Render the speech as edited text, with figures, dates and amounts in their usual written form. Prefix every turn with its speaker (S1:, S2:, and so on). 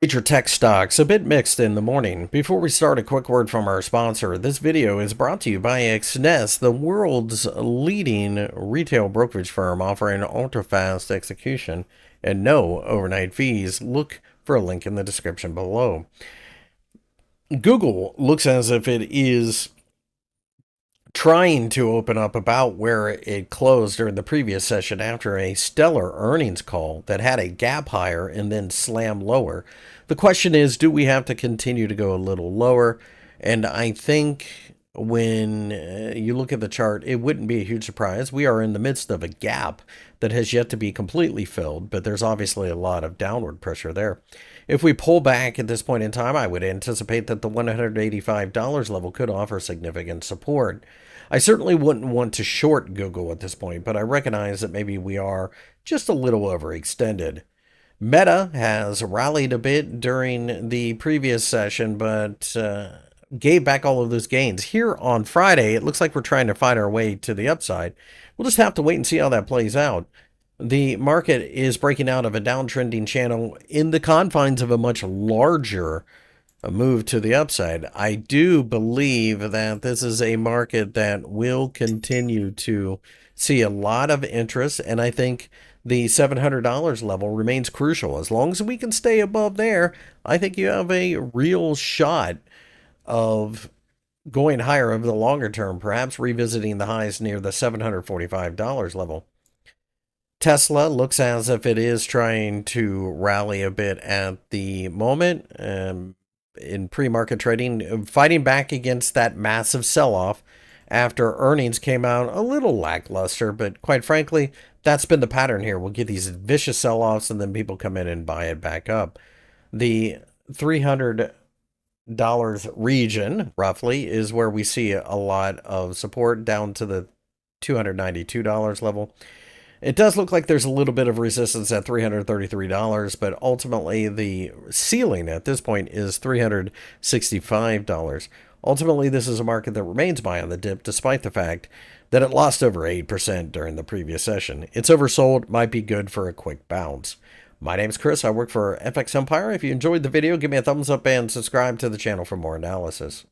S1: Major tech stocks a bit mixed in the morning. Before we start, a quick word from our sponsor. This video is brought to you by XNES, the world's leading retail brokerage firm offering ultra-fast execution and no overnight fees. Look for a link in the description below. Google looks as if it is trying to open up about where it closed during the previous session after a stellar earnings call that had a gap higher and then slam lower. The question is, do we have to continue to go a little lower? And I think when you look at the chart, it wouldn't be a huge surprise. We are in the midst of a gap that has yet to be completely filled, but there's obviously a lot of downward pressure there. If we pull back at this point in time, I would anticipate that the $185 level could offer significant support. I certainly wouldn't want to short Google at this point, but I recognize that maybe we are just a little overextended. Meta has rallied a bit during the previous session, but gave back all of those gains. Here on Friday, it looks like we're trying to find our way to the upside. We'll just have to wait and see how that plays out. The market is breaking out of a downtrending channel in the confines of a much larger move to the upside. I do believe that this is a market that will continue to see a lot of interest, and I think the $700 level remains crucial. As long as we can stay above there, I think you have a real shot of going higher over the longer term, perhaps revisiting the highs near the $745 level. Tesla looks as if it is trying to rally a bit at the moment. In pre-market trading, fighting back against that massive sell-off after earnings came out a little lackluster, but quite frankly, that's been the pattern here. We'll get these vicious sell-offs and then people come in and buy it back up. The $300 region, roughly, is where we see a lot of support down to the $292 level. It does look like there's a little bit of resistance at $333, but ultimately the ceiling at this point is $365. Ultimately, this is a market that remains buy on the dip, despite the fact that it lost over 8% during the previous session. It's oversold, might be good for a quick bounce. My name's Chris. I work for FXEmpire. If you enjoyed the video, give me a thumbs up and subscribe to the channel for more analysis.